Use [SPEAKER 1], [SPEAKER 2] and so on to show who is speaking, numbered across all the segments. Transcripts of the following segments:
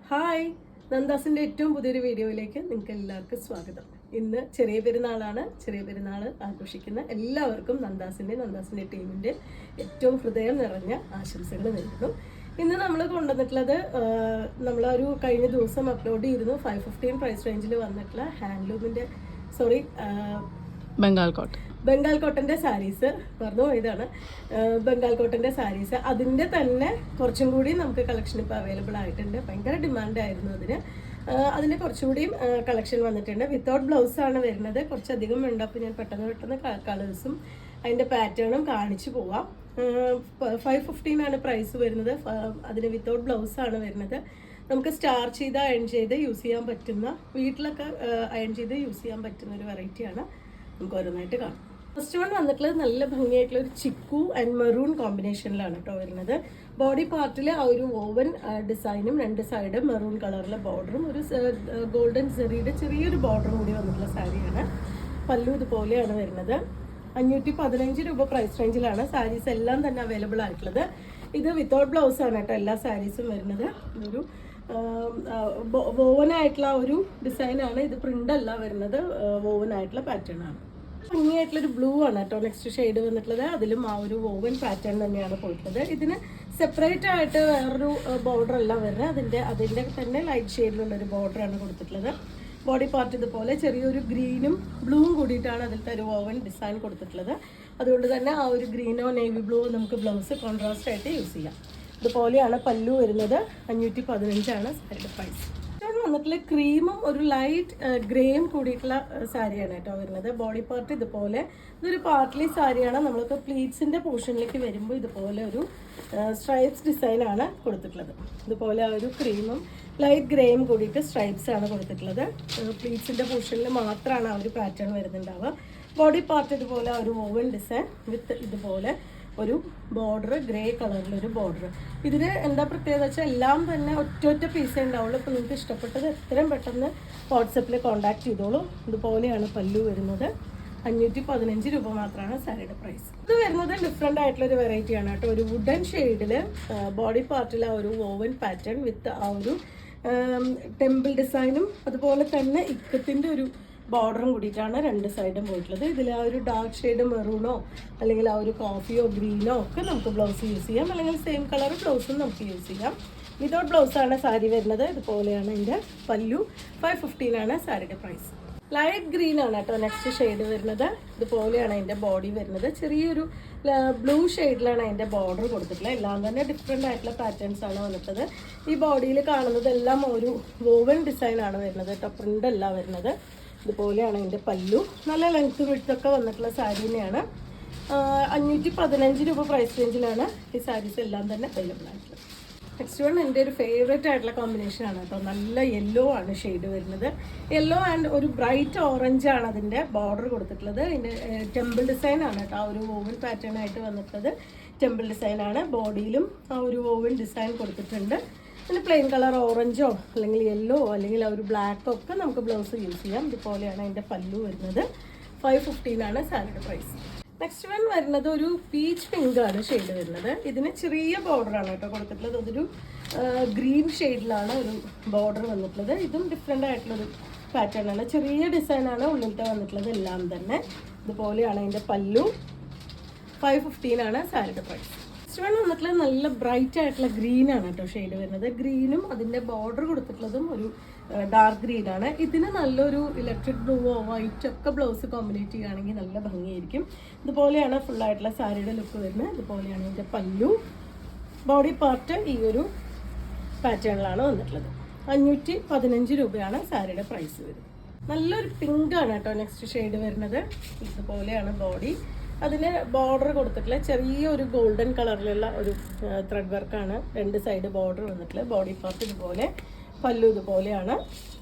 [SPEAKER 1] Hi, നന്ദാസിൻ്റെ ഏറ്റവും പുതിയൊരു വീഡിയോയിലേക്ക് നിങ്ങൾക്ക് എല്ലാവർക്കും സ്വാഗതം. ഇന്ന് ചെറിയ പെരുന്നാളാണ്. ചെറിയ പെരുന്നാൾ ആഘോഷിക്കുന്ന എല്ലാവർക്കും നന്ദാസിൻ്റെ ടീമിൻ്റെ ഏറ്റവും ഹൃദയം നിറഞ്ഞ ആശംസകൾ നേരുന്നു. ഇന്ന് നമ്മൾ കൊണ്ടുവന്നിട്ടുള്ളത് നമ്മളൊരു കഴിഞ്ഞ ദിവസം അപ്ലോഡ് ചെയ്തിരുന്നു 515 പ്രൈസ് റേഞ്ചിൽ വന്നിട്ടുള്ള ഹാൻഡ്ലൂമിൻ്റെ ബംഗാൾ കോട്ടൻ്റെ സാരീസ് പറഞ്ഞു പോയതാണ്. ബംഗാൾ കോട്ടൻ്റെ സാരീസ് അതിൻ്റെ തന്നെ കുറച്ചും കൂടി നമുക്ക് കളക്ഷൻ ഇപ്പോൾ അവൈലബിൾ ആയിട്ടുണ്ട്. ഭയങ്കര ഡിമാൻഡായിരുന്നു അതിൻ്റെ കുറച്ചുകൂടിയും കളക്ഷൻ വന്നിട്ടുണ്ട്. വിത്തൗട്ട് ബ്ലൗസാണ് വരുന്നത്. കുറച്ചധികം ഉണ്ട്. അപ്പോൾ ഞാൻ പെട്ടെന്ന് കളേഴ്സും അതിൻ്റെ പാറ്റേണും കാണിച്ചു പോവാം. 515 ആണ് പ്രൈസ് വരുന്നത്. അതിന് വിത്തൗട്ട് ബ്ലൗസാണ് വരുന്നത്. നമുക്ക് സ്റ്റാർ ചെയ്ത് അയൺ ചെയ്ത് യൂസ് ചെയ്യാൻ പറ്റുന്ന, വീട്ടിലൊക്കെ അയൺ ചെയ്ത് യൂസ് ചെയ്യാൻ പറ്റുന്ന ഒരു വെറൈറ്റിയാണ്. നമുക്ക് ഓരോന്നായിട്ട് കാണാം. ഫസ്റ്റ് വൺ വന്നിട്ടുള്ളത് നല്ല ഭംഗിയായിട്ടുള്ള ഒരു ചിക്കു ആൻഡ് മെറൂൺ കോമ്പിനേഷനിലാണ് കേട്ടോ വരുന്നത്. ബോഡി പാർട്ടിൽ ആ ഒരു ഓവൻ ഡിസൈനും രണ്ട് സൈഡ് മെറൂൺ കളറിലെ ബോർഡറും ഒരു ഗോൾഡൻ സെറിയുടെ ചെറിയൊരു ബോർഡറും കൂടി വന്നിട്ടുള്ള സാരിയാണ്. പല്ലു ഇതുപോലെയാണ് വരുന്നത്. 515 രൂപ പ്രൈസ് റേഞ്ചിലാണ് സാരീസ് എല്ലാം തന്നെ അവൈലബിൾ ആയിട്ടുള്ളത്. ഇത് വിത്തൗട്ട് ബ്ലൗസ് ആണ് കേട്ടോ എല്ലാ സാരീസും വരുന്നത്. ഇതൊരു വോവനായിട്ടുള്ള ഒരു ഡിസൈനാണ്. ഇത് പ്രിന്റ് അല്ല വരുന്നത്, വോവനായിട്ടുള്ള പാറ്റേൺ ആണ്. ഭംഗിയായിട്ടുള്ളൊരു ബ്ലൂ ആണ് കേട്ടോ നെക്സ്റ്റ് ഷെയ്ഡ് വന്നിട്ടുള്ളത്. അതിലും ആ ഒരു വോവൻ പാറ്റേൺ തന്നെയാണ് പോയിട്ടുള്ളത്. ഇതിന് സെപ്പറേറ്റ് ആയിട്ട് വേറൊരു ബോർഡർ അല്ല വരുന്നത്. അതിൻ്റെ തന്നെ ലൈറ്റ് ഷെയ്ഡിലുള്ളൊരു ബോർഡറാണ് കൊടുത്തിട്ടുള്ളത്. ബോഡി പാർട്ട് ഇതുപോലെ ചെറിയൊരു ഗ്രീനും ബ്ലൂവും കൂടിയിട്ടാണ് അതിലത്തെ ഒരു വോവൻ ഡിസൈൻ കൊടുത്തിട്ടുള്ളത്. അതുകൊണ്ട് തന്നെ ആ ഒരു ഗ്രീനോ നേവി ബ്ലൂ നമുക്ക് ബ്ലൗസ് കോൺട്രാസ്റ്റ് ആയിട്ട് യൂസ് ചെയ്യാം. ഇതുപോലെയാണ് പല്ലു വരുന്നത്. 515 ആണ് സാരിയുടെ പ്രൈസ്. വന്നിട്ടുള്ള ക്രീമും ഒരു ലൈറ്റ് ഗ്രേയും കൂടിയിട്ടുള്ള സാരിയാണ് കേട്ടോ വരുന്നത്. ബോഡി പാർട്ട് ഇതുപോലെ ഇതൊരു പാർട്ട്ലി സാരിയാണ്. നമ്മൾക്ക് പ്ലീറ്റ്സിൻ്റെ പോർഷനിലേക്ക് വരുമ്പോൾ ഇതുപോലെ ഒരു സ്ട്രൈപ്സ് ഡിസൈനാണ് കൊടുത്തിട്ടുള്ളത്. ഇതുപോലെ ആ ഒരു ക്രീമും ലൈറ്റ് ഗ്രേയും കൂടിയിട്ട് സ്ട്രൈപ്സ് ആണ് കൊടുത്തിട്ടുള്ളത്. പ്ലീറ്റ്സിൻ്റെ പോർഷനിൽ മാത്രമാണ് ആ ഒരു പാറ്റേൺ വരുന്നുണ്ടാവുക. ബോഡി പാർട്ട് ഇതുപോലെ ഒരു ഓവൻ ഡിസൈൻ വിത്ത് ഇതുപോലെ ഒരു ബോർഡർ, ഗ്രേ കളറിലൊരു ബോർഡർ. ഇതിന് എന്താ പ്രത്യേകത വെച്ചാൽ എല്ലാം തന്നെ ഒറ്റ പീസേ ഉണ്ടാവുള്ളൂ. അപ്പോൾ നിങ്ങൾക്ക് ഇഷ്ടപ്പെട്ടത് എത്രയും പെട്ടെന്ന് വാട്സപ്പിൽ കോൺടാക്ട് ചെയ്തോളൂ. ഇതുപോലെയാണ് പല്ലു വരുന്നത്. 515 രൂപ മാത്രമാണ് സാരിയുടെ പ്രൈസ്. ഇത് വരുന്നത് ഡിഫറെൻ്റ് ആയിട്ടുള്ളൊരു വെറൈറ്റിയാണ് കേട്ടോ. ഒരു വുഡൻ ഷെയ്ഡിൽ ബോഡി പാർട്ടിൽ ആ ഒരു വോവൻ പാറ്റേൺ വിത്ത് ആ ഒരു ടെമ്പിൾ ഡിസൈനും അതുപോലെ തന്നെ ഇക്കത്തിൻ്റെ ഒരു ബോർഡറും കൂടിയിട്ടാണ് രണ്ട് സൈഡും പോയിട്ടുള്ളത്. ഇതിൽ ആ ഒരു ഡാർക്ക് ഷെയ്ഡ് മെറൂണോ അല്ലെങ്കിൽ ആ ഒരു കോഫിയോ ഗ്രീനോ ഒക്കെ നമുക്ക് ബ്ലൗസ് യൂസ് ചെയ്യാം. അല്ലെങ്കിൽ സെയിം കളർ ബ്ലൗസും നമുക്ക് യൂസ് ചെയ്യാം. വിതൗട്ട് ബ്ലൗസാണ് സാരി വരുന്നത്. ഇതുപോലെയാണ് ഇതിൻ്റെ പല്ലു. 515 ആണ് സാരിയുടെ പ്രൈസ്. ലൈറ്റ് ഗ്രീൻ ആണ് കേട്ടോ നെക്സ്റ്റ് ഷെയ്ഡ് വരുന്നത്. ഇതുപോലെയാണ് അതിൻ്റെ ബോഡി വരുന്നത്. ചെറിയൊരു ബ്ലൂ ഷെയ്ഡിലാണ് അതിൻ്റെ ബോർഡർ കൊടുത്തിട്ടുള്ളത്. എല്ലാം തന്നെ ഡിഫറെൻ്റ് ആയിട്ടുള്ള പാറ്റേൺസ് ആണ് വന്നിട്ടത്. ഈ ബോഡിയിൽ കാണുന്നതെല്ലാം ഒരു വോവൻ ഡിസൈൻ ആണ് വരുന്നത് കേട്ടോ. പ്രിൻ്റ് അല്ല വരുന്നത്. ഇതുപോലെയാണ് ഇതിൻ്റെ പല്ലു. നല്ല ലെങ്ത് വിഡ്ത്തൊക്കെ വന്നിട്ടുള്ള സാരി തന്നെയാണ്. 515 രൂപ പ്രൈസ് റേഞ്ചിലാണ് ഈ സാരീസ് എല്ലാം തന്നെ അവൈലബിൾ ആയിട്ടുള്ളത്. നെക്സ്റ്റ് വൺ എൻ്റെ ഒരു ഫേവറേറ്റ് ആയിട്ടുള്ള കോമ്പിനേഷനാണ് കേട്ടോ. നല്ല യെല്ലോ ആണ് ഷെയ്ഡ് വരുന്നത്. യെല്ലോ ആൻഡ് ഒരു ബ്രൈറ്റ് ഓറഞ്ച് ആണ് അതിൻ്റെ ബോർഡർ കൊടുത്തിട്ടുള്ളത്. ഇതിൻ്റെ ടെമ്പിൾ ഡിസൈൻ ആണ് കേട്ടോ. ആ ഒരു വോവൻ പാറ്റേൺ ആയിട്ട് വന്നിട്ടുള്ളത് ടെമ്പിൾ ഡിസൈനാണ്. ബോഡിയിലും ആ ഒരു വോവൻ ഡിസൈൻ കൊടുത്തിട്ടുണ്ട്. പിന്നെ പ്ലെയിൻ കളർ ഓറഞ്ചോ അല്ലെങ്കിൽ യെല്ലോ അല്ലെങ്കിൽ ആ ഒരു ബ്ലാക്കോ ഒക്കെ നമുക്ക് ബ്ലൗസ് യൂസ് ചെയ്യാം. ഇതുപോലെയാണ് അതിൻ്റെ പല്ലു വരുന്നത്. 515 ആണ് സാരിയുടെ പ്രൈസ്. നെക്സ്റ്റ് വൺ വരുന്നത് ഒരു പീച്ച് പിങ്ക് ആണ് ഷെയ്ഡ് വരുന്നത്. ഇതിന് ചെറിയ ബോർഡറാണ് കേട്ടോ കൊടുത്തിട്ടുള്ളത്. അതൊരു ഗ്രീൻ ഷെയ്ഡിലാണ് ഒരു ബോർഡർ വന്നിട്ടുള്ളത്. ഇതും ഡിഫറെൻ്റ് ആയിട്ടുള്ളൊരു പാറ്റേൺ ആണ്. ചെറിയ ഡിസൈനാണ് ഉള്ളിലത്തെ വന്നിട്ടുള്ളത് എല്ലാം തന്നെ. ഇതുപോലെയാണ് അതിൻ്റെ പല്ലു. 515 ആണ് സാരിയുടെ പ്രൈസ്. നെക്സ്റ്റ് വൺ വന്നിട്ടുള്ളത് നല്ല ബ്രൈറ്റ് ആയിട്ടുള്ള ഗ്രീൻ ആണ് കേട്ടോ ഷെയ്ഡ് വരുന്നത്. ഗ്രീനും അതിൻ്റെ ബോർഡർ കൊടുത്തിട്ടുള്ളതും ഒരു ഡാർക്ക് ഗ്രീൻ ആണ്. ഇതിന് നല്ലൊരു ഇലക്ട്രിക് ബ്ലൂവോ വൈറ്റ് ഒക്കെ ബ്ലൗസ് കോമ്പിനേറ്റ് ചെയ്യുകയാണെങ്കിൽ നല്ല ഭംഗിയായിരിക്കും. ഇതുപോലെയാണ് ഫുള്ളായിട്ടുള്ള സാരിയുടെ ലുക്ക് വരുന്നത്. ഇതുപോലെയാണ് ഇതിൻ്റെ പല്ലു. ബോഡി പാർട്ട് ഈ ഒരു പാറ്റേണിലാണ് വന്നിട്ടുള്ളത്. 515 രൂപയാണ് സാരിയുടെ പ്രൈസ് വരുന്നത്. നല്ലൊരു പിങ്ക് ആണ് കേട്ടോ നെക്സ്റ്റ് ഷെയ്ഡ് വരുന്നത്. ഇതുപോലെയാണ് ബോഡി. അതിന് ബോർഡർ കൊടുത്തിട്ടുള്ള ചെറിയൊരു ഗോൾഡൻ കളറിലുള്ള ഒരു ത്രെഡ് വർക്കാണ് രണ്ട് സൈഡ് ബോർഡർ വന്നിട്ടുള്ളത്. ബോഡി പാർട്ട് ഇതുപോലെ, പല്ലു ഇതുപോലെയാണ്.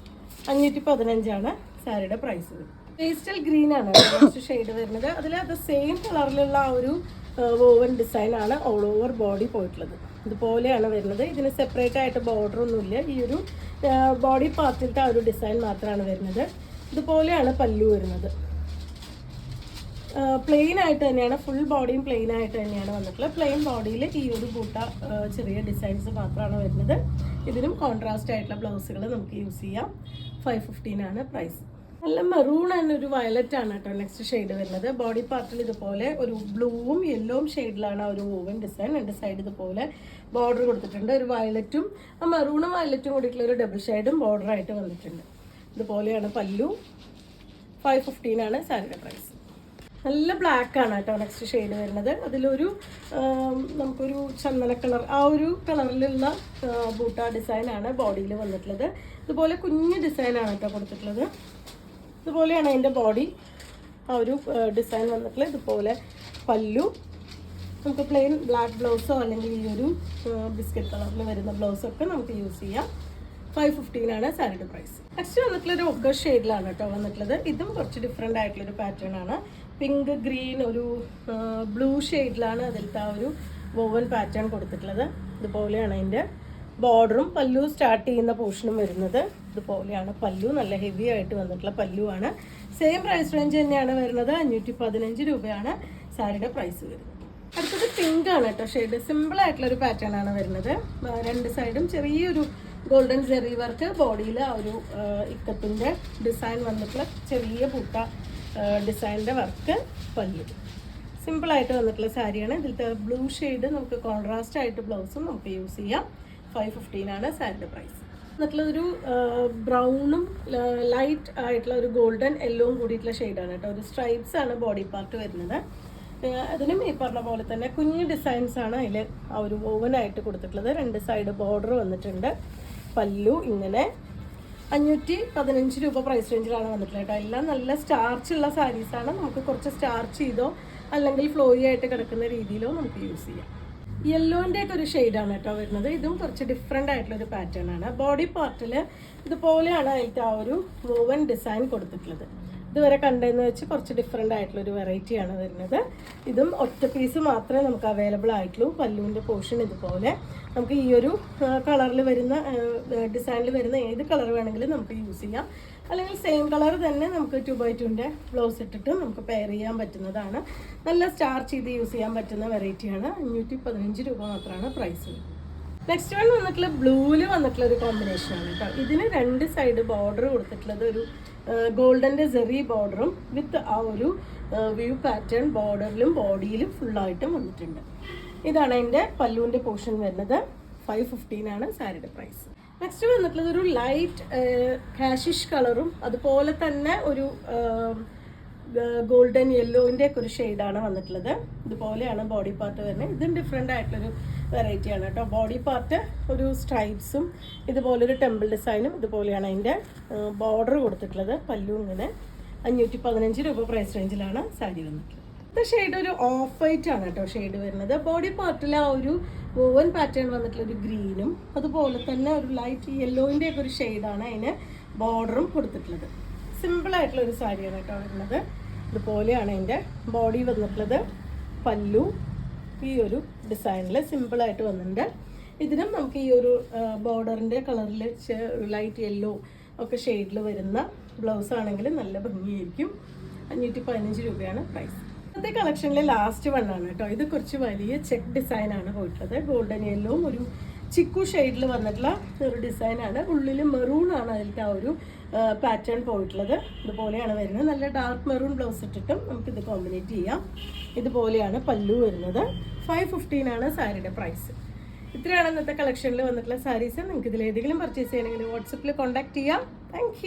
[SPEAKER 1] 515 ആണ് സാരിയുടെ പ്രൈസ്. പേസ്റ്റൽ ഗ്രീൻ ആണ് നെക്സ്റ്റ് ഷെയ്ഡ് വരുന്നത്. അതിൽ അത് സെയിം കളറിലുള്ള ആ ഒരു വോവൻ ഡിസൈനാണ് ഓൾ ഓവർ ബോഡി പോയിട്ടുള്ളത്. ഇതുപോലെയാണ് വരുന്നത്. ഇതിന് സെപ്പറേറ്റ് ആയിട്ട് ബോർഡർ ഒന്നുമില്ല. ഈ ഒരു ബോഡി പാർട്ടിലത്തെ ആ ഒരു ഡിസൈൻ മാത്രമാണ് വരുന്നത്. ഇതുപോലെയാണ് പല്ലു വരുന്നത്. പ്ലെയിൻ ആയിട്ട് തന്നെയാണ്, ഫുൾ ബോഡിയും പ്ലെയിൻ ആയിട്ട് തന്നെയാണ് വന്നിട്ടുള്ളത്. പ്ലെയിൻ ബോഡിയിൽ ഈ ഒരു ബൂട്ട ചെറിയ ഡിസൈൻസ് മാത്രമാണ് വരുന്നത്. ഇതിനും കോൺട്രാസ്റ്റ് ആയിട്ടുള്ള ബ്ലൗസുകൾ നമുക്ക് യൂസ് ചെയ്യാം. 515 ആണ് പ്രൈസ്. നല്ല മെറൂൺ ആൻഡ് ഒരു വയലറ്റ് ആണ് കേട്ടോ നെക്സ്റ്റ് ഷെയ്ഡ് വരുന്നത്. ബോഡി പാർട്ടിൽ ഇതുപോലെ ഒരു ബ്ലൂവും യെല്ലോവും ഷെയ്ഡിലാണ് ഒരു വോവൻ ഡിസൈൻ. രണ്ട് സൈഡ് ഇതുപോലെ ബോർഡർ കൊടുത്തിട്ടുണ്ട്. ഒരു വയലറ്റും ആ മെറൂണും വയലറ്റും കൂടിയിട്ടുള്ള ഒരു ഡബിൾ ഷെയ്ഡും ബോർഡറായിട്ട് വന്നിട്ടുണ്ട്. ഇതുപോലെയാണ് പല്ലു. 515 ആണ് സാരിയുടെ പ്രൈസ്. നല്ല ബ്ലാക്ക് ആണ് കേട്ടോ നെക്സ്റ്റ് ഷെയ്ഡ് വരുന്നത്. അതിലൊരു നമുക്കൊരു ചന്ദന കളർ, ആ ഒരു കളറിലുള്ള ബൂട്ട ഡിസൈനാണ് ബോഡിയിൽ വന്നിട്ടുള്ളത്. ഇതുപോലെ കുഞ്ഞ് ഡിസൈനാണ് കേട്ടോ കൊടുത്തിട്ടുള്ളത്. ഇതുപോലെയാണ് അതിൻ്റെ ബോഡി, ആ ഒരു ഡിസൈൻ വന്നിട്ടുള്ളത്. ഇതുപോലെ പല്ലു. നമുക്ക് പ്ലെയിൻ ബ്ലാക്ക് ബ്ലൗസോ അല്ലെങ്കിൽ ഈ ഒരു ബിസ്ക്കറ്റ് കളറിൽ വരുന്ന ബ്ലൗസൊക്കെ നമുക്ക് യൂസ് ചെയ്യാം. 515 ആണ് സാരിയുടെ പ്രൈസ്. നെക്സ്റ്റ് വന്നിട്ടുള്ളൊരു ഒക്ക ഷെയ്ഡിലാണ് കേട്ടോ വന്നിട്ടുള്ളത്. ഇതും കുറച്ച് ഡിഫറെൻ്റ് ആയിട്ടുള്ളൊരു പാറ്റേൺ ആണ്. പിങ്ക്, ഗ്രീൻ, ഒരു ബ്ലൂ ഷെയ്ഡിലാണ് അതിലത്തെ ആ ഒരു വോവൻ പാറ്റേൺ കൊടുത്തിട്ടുള്ളത്. ഇതുപോലെയാണ് അതിൻ്റെ ബോർഡറും പല്ലു സ്റ്റാർട്ട് ചെയ്യുന്ന പോർഷനും വരുന്നത്. ഇതുപോലെയാണ് പല്ലു, നല്ല ഹെവി ആയിട്ട് വന്നിട്ടുള്ള പല്ലു ആണ്. സെയിം പ്രൈസ് റേഞ്ച് തന്നെയാണ് വരുന്നത്. 515 രൂപയാണ് സാരിയുടെ പ്രൈസ് വരുന്നത്. അടുത്തത് പിങ്ക് ആണ് കേട്ടോ ഷെയ്ഡ്. സിമ്പിൾ ആയിട്ടുള്ളൊരു പാറ്റേൺ ആണ് വരുന്നത്. രണ്ട് സൈഡും ചെറിയൊരു ഗോൾഡൻ ജെറി വർക്ക്, ബോഡിയിൽ ആ ഒരു ഇക്കത്തിൻ്റെ ഡിസൈൻ വന്നിട്ടുള്ള ചെറിയ പൂട്ട ഡിസൈനിൻ്റെ വർക്ക്, പല്ലു. സിമ്പിളായിട്ട് വന്നിട്ടുള്ള സാരിയാണ്. ഇതിലത്തെ ബ്ലൂ ഷെയ്ഡ് നമുക്ക് കോൺട്രാസ്റ്റ് ആയിട്ട് ബ്ലൗസും നമുക്ക് യൂസ് ചെയ്യാം. 515 ആണ് സാരിയുടെ പ്രൈസ്. എന്നിട്ടുള്ളൊരു ബ്രൗണും ലൈറ്റ് ആയിട്ടുള്ള ഒരു ഗോൾഡൻ യെല്ലോവും കൂടിയിട്ടുള്ള ഷെയ്ഡാണ് കേട്ടോ. ഒരു സ്ട്രൈപ്സ് ആണ് ബോഡി പാർട്ട് വരുന്നത്. അതിനും ഈ പറഞ്ഞ പോലെ തന്നെ കുഞ്ഞ് ഡിസൈൻസ് ആണ് അതിൽ ആ ഒരു ഓവനായിട്ട് കൊടുത്തിട്ടുള്ളത്. രണ്ട് സൈഡ് ബോർഡർ വന്നിട്ടുണ്ട്. പല്ലു ഇങ്ങനെ. 515 രൂപ പ്രൈസ് റേഞ്ചിലാണ് വന്നിട്ടുള്ളത് കേട്ടോ. എല്ലാം നല്ല സ്റ്റാർച്ചുള്ള സാരീസാണ്. നമുക്ക് കുറച്ച് സ്റ്റാർച്ച് ചെയ്തോ അല്ലെങ്കിൽ ഫ്ലോയി ആയിട്ട് കിടക്കുന്ന രീതിയിലോ നമുക്ക് യൂസ് ചെയ്യാം. യെല്ലോൻ്റെ ഒക്കെ ഒരു ഷെയ്ഡാണ് കേട്ടോ വരുന്നത്. ഇതും കുറച്ച് ഡിഫറെൻ്റ് ആയിട്ടുള്ളൊരു പാറ്റേൺ ആണ്. ബോഡി പാർട്ടിൽ ഇതുപോലെയാണ് അതിലത്തെ ആ ഒരു വോവൻ ഡിസൈൻ കൊടുത്തിട്ടുള്ളത്. ഇതുവരെ കണ്ടതെന്ന് വെച്ച് കുറച്ച് ഡിഫറെൻ്റ് ആയിട്ടുള്ളൊരു വെറൈറ്റിയാണ് വരുന്നത്. ഇതും ഒറ്റ പീസ് മാത്രമേ നമുക്ക് അവൈലബിൾ ആയിട്ടുള്ളൂ. പല്ലുവിൻ്റെ പോർഷൻ ഇതുപോലെ നമുക്ക് ഈ ഒരു കളറിൽ വരുന്ന ഡിസൈനിൽ വരുന്ന ഏത് കളർ വേണമെങ്കിലും നമുക്ക് യൂസ് ചെയ്യാം. അല്ലെങ്കിൽ സെയിം കളർ തന്നെ നമുക്ക് 2x2ൻ്റെ ബ്ലൗസ് ഇട്ടിട്ട് നമുക്ക് പെയർ ചെയ്യാൻ പറ്റുന്നതാണ്. നല്ല സ്റ്റാർച്ച് ചെയ്ത് യൂസ് ചെയ്യാൻ പറ്റുന്ന വെറൈറ്റിയാണ്. 515 രൂപ മാത്രമാണ് പ്രൈസ്. നെക്സ്റ്റ് വൺ വന്നിട്ടുള്ള ബ്ലൂവിൽ വന്നിട്ടുള്ള ഒരു കോമ്പിനേഷനാണ് കേട്ടോ. ഇതിന് രണ്ട് സൈഡ് ബോർഡർ കൊടുത്തിട്ടുള്ളത് ഒരു ഗോൾഡൻ്റെ ജെറി ബോർഡറും വിത്ത് ആ ഒരു വ്യൂ പാറ്റേൺ ബോർഡറിലും ബോഡിയിലും ഫുള്ളായിട്ടും വന്നിട്ടുണ്ട്. ഇതാണ് അതിൻ്റെ പല്ലുവിൻ്റെ പോർഷൻ വരുന്നത്. 515 ആണ് സാരിയുടെ പ്രൈസ്. നെക്സ്റ്റ് വന്നിട്ടുള്ളത് ഒരു ലൈറ്റ് കാഷിഷ് കളറും അതുപോലെ തന്നെ ഒരു ഗോൾഡൻ യെല്ലോൻ്റെ ഒക്കെ ഒരു ഷെയ്ഡാണ് വന്നിട്ടുള്ളത്. ഇതുപോലെയാണ് ബോഡി പാർട്ട് വരുന്നത്. ഇതും ഡിഫറെൻ്റ് ആയിട്ടുള്ളൊരു വെറൈറ്റിയാണ് കേട്ടോ. ബോഡി പാർട്ട് ഒരു സ്ട്രൈപ്സും ഇതുപോലൊരു ടെമ്പിൾ ഡിസൈനും ഇതുപോലെയാണ് അതിൻ്റെ ബോർഡർ കൊടുത്തിട്ടുള്ളത്. പല്ലു ഇങ്ങനെ. 515 രൂപ പ്രൈസ് റേഞ്ചിലാണ് സാരി വന്നിട്ടുള്ളത്. ഇത് ഷെയ്ഡ് ഒരു ഓഫ് വൈറ്റ് ആണ് കേട്ടോ ഷെയ്ഡ് വരുന്നത്. ബോഡി പാർട്ടിൽ ആ ഒരു വോവൻ പാറ്റേൺ വന്നിട്ടുള്ള ഒരു ഗ്രീനും അതുപോലെ തന്നെ ഒരു ലൈറ്റ് യെല്ലോൻ്റെ ഒക്കെ ഒരു ഷെയ്ഡാണ് അതിന് ബോർഡറും കൊടുത്തിട്ടുള്ളത്. സിമ്പിളായിട്ടുള്ള ഒരു സാരിയാണ് കേട്ടോ വരുന്നത്. ഇതുപോലെയാണ് അതിൻ്റെ ബോഡി വന്നിട്ടുള്ളത്. പല്ലു ഈ ഒരു ഡിസൈനിൽ സിമ്പിളായിട്ട് വന്നിട്ടുണ്ട്. ഇതിനും നമുക്ക് ഈ ഒരു ബോർഡറിൻ്റെ കളറിൽ ലൈറ്റ് യെല്ലോ ഒക്കെ ഷെയ്ഡിൽ വരുന്ന ബ്ലൗസ് ആണെങ്കിൽ നല്ല ഭംഗിയായിരിക്കും. 515 രൂപയാണ് പ്രൈസ്. ഇന്നത്തെ കളക്ഷനിലെ ലാസ്റ്റ് വണ്ണാണ് കേട്ടോ. ഇത് കുറച്ച് വലിയ ചെക്ക് ഡിസൈനാണ് പോയിട്ടുള്ളത്. ഗോൾഡൻ യെല്ലോവും ഒരു ചിക്കു ഷെയ്ഡിൽ വന്നിട്ടുള്ള ഒരു ഡിസൈനാണ്. ഉള്ളിൽ മെറൂൺ ആണ് അതിലത്തെ ആ ഒരു പാറ്റേൺ പോയിട്ടുള്ളത്. ഇതുപോലെയാണ് വരുന്നത്. നല്ല ഡാർക്ക് മെറൂൺ ബ്ലൗസ് ഇട്ടിട്ടും നമുക്കിത് കോമ്പിനേറ്റ് ചെയ്യാം. ഇതുപോലെയാണ് പല്ലു വരുന്നത്. 515 ആണ് സാരിയുടെ പ്രൈസ്. ഇത്രയാണ് ഇന്നത്തെ കളക്ഷനിൽ വന്നിട്ടുള്ള സാരീസ്. നിങ്ങൾക്ക് ഇതിലേതെങ്കിലും പർച്ചേസ് ചെയ്യണമെങ്കിൽ വാട്സപ്പിൽ കോൺടാക്ട് ചെയ്യാം. താങ്ക്